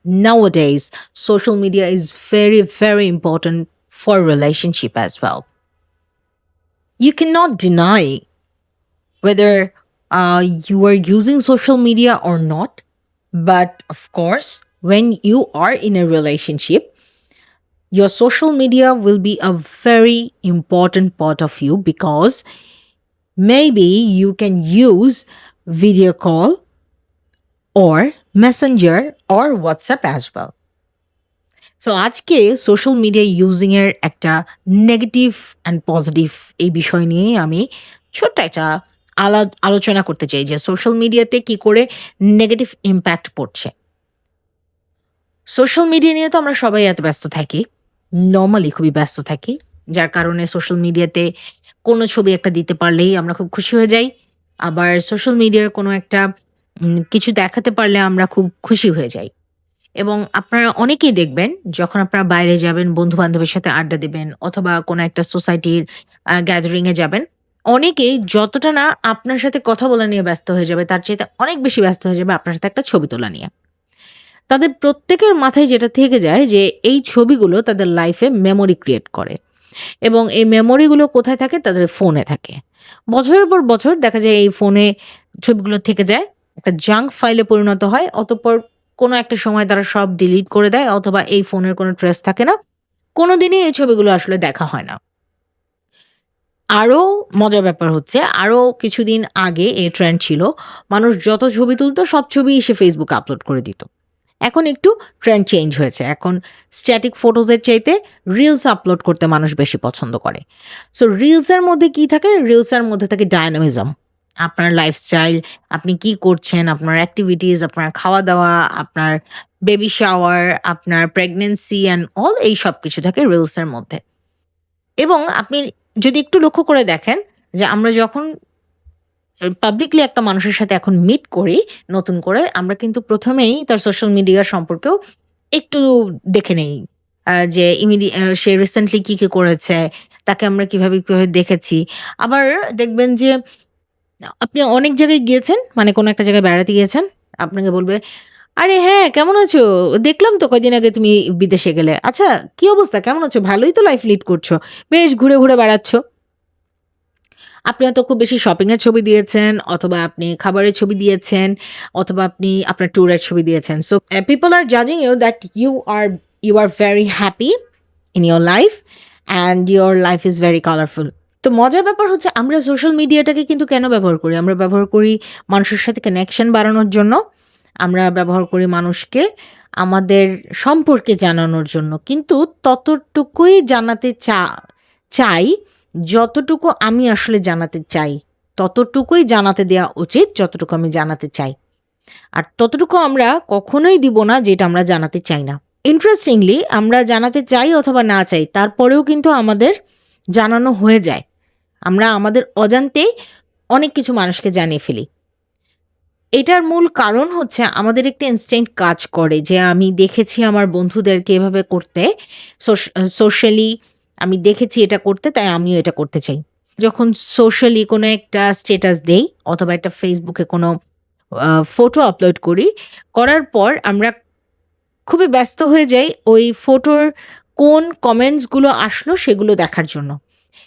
nowadays, social media is very, very important for relationship as well. You cannot deny whether you are using social media or not. But of course, when you are in a relationship, your social media will be a very important part of you because maybe you can use video call or messenger or WhatsApp as well. So আজকে social media using এর একটা negative and positive এই বিষয় নিয়ে আমি ছোট্ট একটা আলোচনা করতে চাই যে সোশ্যাল মিডিয়াতে কি করে নেগেটিভ ইম্প্যাক্ট পড়ছে। সোশ্যাল মিডিয়া নিয়ে তো আমরা সবাই এত ব্যস্ত থাকি, নর্মালি খুবই ব্যস্ত থাকি, যার কারণে সোশ্যাল মিডিয়াতে কোনো ছবি একটা দিতে পারলেই আমরা খুব খুশি হয়ে যাই। আবার সোশ্যাল মিডিয়ার কোনো একটা কিছু দেখাতে পারলে আমরা খুব খুশি হয়ে যাই। এবং আপনারা অনেকেই দেখবেন যখন আপনারা বাইরে যাবেন, বন্ধু-বান্ধবের সাথে আড্ডা দিবেন অথবা কোনো একটা সোসাইটির গ্যাদারিং এ যাবেন, অনেকেই যতটা না আপনার সাথে কথা বলা নিয়ে ব্যস্ত হয়ে যাবে, তার চাইতে অনেক বেশি ব্যস্ত হয়ে যাবে আপনার সাথে একটা ছবি তোলা নিয়ে। তাদের প্রত্যেকের মাথায় যেটা থেকে যায় যে এই ছবিগুলো তাদের লাইফে মেমোরি ক্রিয়েট করে এবং এই মেমোরিগুলো কোথায় থাকে? তাদের ফোনে থাকে। বছরের পর বছর দেখা যায় এই ফোনে ছবিগুলো থেকে যায়। একটা জাঙ্ক ফাইলে পরিণত হয়। অতঃপর কোনো একটা সময় তারা সব ডিলিট করে দেয় অথবা এই ফোনের কোনো ট্রেস থাকে না। কোনোদিনই এই ছবিগুলো আসলে দেখা হয় না। আরো মজার ব্যাপার হচ্ছে আরো কিছুদিন আগে এই ট্রেন্ড ছিল। মানুষ যত ছবি তুলত সব ছবিই সে Facebook এ আপলোড করে দিত। এখন একটু ট্রেন্ড চেঞ্জ হয়েছে। এখন স্ট্যাটিক ফটোজের চাইতে রিলস আপলোড করতে মানুষ বেশি পছন্দ করে। সো রিলসের মধ্যে কি থাকে? রিলসের মধ্যে থাকে ডায়নামিজম। আপনার লাইফস্টাইল, আপনি কি করছেন, আপনার অ্যাক্টিভিটিস, আপনার খাওয়া-দাওয়া, আপনার বেবি শাওয়ার, আপনার প্রেগন্যান্সি অ্যান্ড অল এই সবকিছু থাকে রিলসের মধ্যে। এবং আপনি যদি একটু লক্ষ্য করে দেখেন যে আমরা যখন পাবলিকলি একটা মানুষের সাথে এখন মিট করি নতুন করে, আমরা কিন্তু ১ম এই তার সোশ্যাল মিডিয়া সম্পর্কেও একটু দেখে নেই। যে সে রিসেন্টলি কি করেছে, তাকে আমরা কিভাবে দেখেছি। আবার দেখবেন যে আপনি অনেক জায়গায় গিয়েছেন, মানে কোনো একটা জায়গায় বেড়াতে গিয়েছেন। আপনাকে বলবে, "আরে হ্যাঁ, কেমন আছো? দেখলাম তো কয়দিন আগে তুমি বিদেশে গেলে। আচ্ছা, কি অবস্থা? কেমন আছো? ভালোই তো লাইফ লিড করছো। বেশ ঘুরে বেড়াচ্ছ।" আপনি হয়তো খুব বেশি শপিং এর ছবি দিয়েছেন অথবা আপনি খাবারের ছবি দিয়েছেন অথবা আপনি আপনার ট্যুরের ছবি দিয়েছেন। সো পিপল আর জাজিং you that you are very happy in your life and your life is very colourful. তো মজার ব্যাপার হচ্ছে আমরা সোশ্যাল মিডিয়াটাকে কিন্তু কেন ব্যবহার করি? আমরা ব্যবহার করি মানুষের সাথে কানেকশন বাড়ানোর জন্য। আমরা ব্যবহার করি মানুষকে আমাদের সম্পর্কে জানানোর জন্য। কিন্তু ততটুকুই জানাতে চাই যতটুকু আমি আসলে জানাতে চাই, ততটুকুই জানাতে দেয়া উচিত যতটুকু আমি জানাতে চাই। আর ততটুকু আমরা কখনোই দিব না যেটা আমরা জানাতে চাই না। ইন্টারেস্টিংলি আমরা জানাতে চাই অথবা না চাই তারপরেও কিন্তু আমাদের জানানো হয়ে যায়। আমরা আমাদের অজান্তেই অনেক কিছু মানুষকে জানিয়ে ফেলি। এটার মূল কারণ হচ্ছে আমাদের একটা ইনস্টিংক্ট কাজ করে যে আমি দেখেছি আমার বন্ধুদেরকে এভাবে করতে, সোশ্যালি আমি দেখেছি এটা করতে তাই আমিও এটা করতে চাই। যখন সোশ্যালি কোনো একটা স্ট্যাটাস দেই অথবা একটা ফেসবুকে কোনো ফটো আপলোড করি, করার পর আমরা খুবই ব্যস্ত হয়ে যাই ওই ফটোর কোন কমেন্টসগুলো আসলো সেগুলো দেখার জন্য।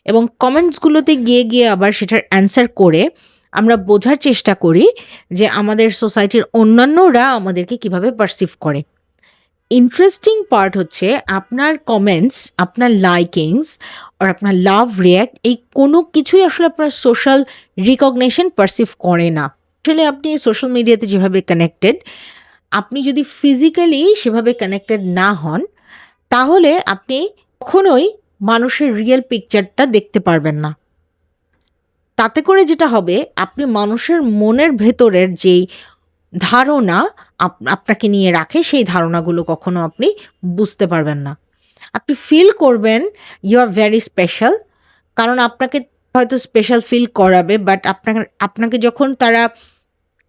এবং কমেন্টসগুলোতে গিয়ে আবার সেটার অ্যান্সার করে আমরা বোঝার চেষ্টা করি যে আমাদের সোসাইটির অন্যান্যরা আমাদেরকে কিভাবে পারসিভ করে। ইন্টারেস্টিং পার্ট হচ্ছে আপনার কমেন্টস, আপনার লাইকিংস আর আপনার লাভ রিঅ্যাক্ট এই কোনো কিছুই আসলে আপনার সোশ্যাল রিকগনিশন পারসিভ করে না। আসলে আপনি সোশ্যাল মিডিয়াতে যেভাবে কানেক্টেড, আপনি যদি ফিজিক্যালি সেভাবে কানেক্টেড না হন, তাহলে আপনি কখনোই মানুষের রিয়েল পিকচারটা দেখতে পারবেন না। তাতে করে যেটা হবে আপনি মানুষের মনের ভেতরের যেই ধারণা আপনাকে নিয়ে রাখে সেই ধারণাগুলো কখনো আপনি বুঝতে পারবেন না। আপনি ফিল করবেন ইউ আর ভেরি স্পেশাল, কারণ আপনাকে হয়তো স্পেশাল ফিল করাবে, বাট আপনাকে যখন তারা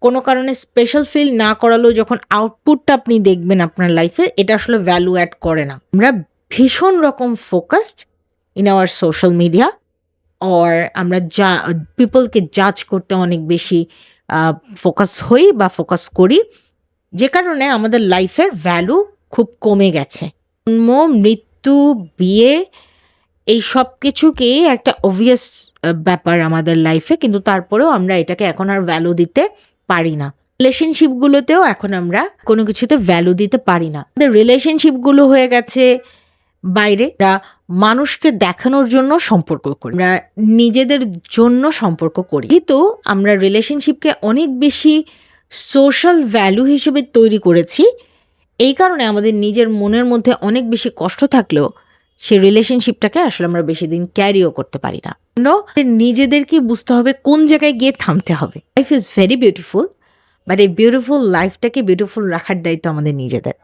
কোনো কারণে স্পেশাল ফিল না করালেও যখন আউটপুটটা আপনি দেখবেন আপনার লাইফে, এটা আসলে ভ্যালু অ্যাড করে না। আমরা ভীষণ রকম focused in our social media, or আমরা পিপলকে জাজ করতে অনেক বেশি ফোকাস হই বা ফোকাস করি। যে কারণে আমাদের লাইফের ভ্যালু খুব কমে গেছে। জন্ম, মৃত্যু, বিয়ে এই সব কিছুকেই একটা obvious ব্যাপার আমাদের লাইফে, কিন্তু তারপরেও আমরা এটাকে এখন আর ভ্যালু দিতে পারি না। রিলেশনশিপ গুলোতেও এখন আমরা কোনো কিছুতে ভ্যালু দিতে পারি না। আমাদের রিলেশনশিপ গুলো হয়ে গেছে বাইরে, আমরা মানুষকে দেখানোর জন্য সম্পর্ক করি, আমরা নিজেদের জন্য সম্পর্ক করি, কিন্তু আমরা রিলেশনশিপকে অনেক বেশি সোশ্যাল ভ্যালু হিসেবে তৈরি করেছি। এই কারণে আমাদের নিজের মনের মধ্যে অনেক বেশি কষ্ট থাকলেও সেই রিলেশনশিপটাকে আসলে আমরা বেশি দিন ক্যারিও করতে পারি না। নিজেদেরকে বুঝতে হবে কোন জায়গায় গিয়ে থামতে হবে। Life is very beautiful, but এই বিউটিফুল লাইফটাকে বিউটিফুল রাখার দায়িত্ব আমাদের নিজেদের।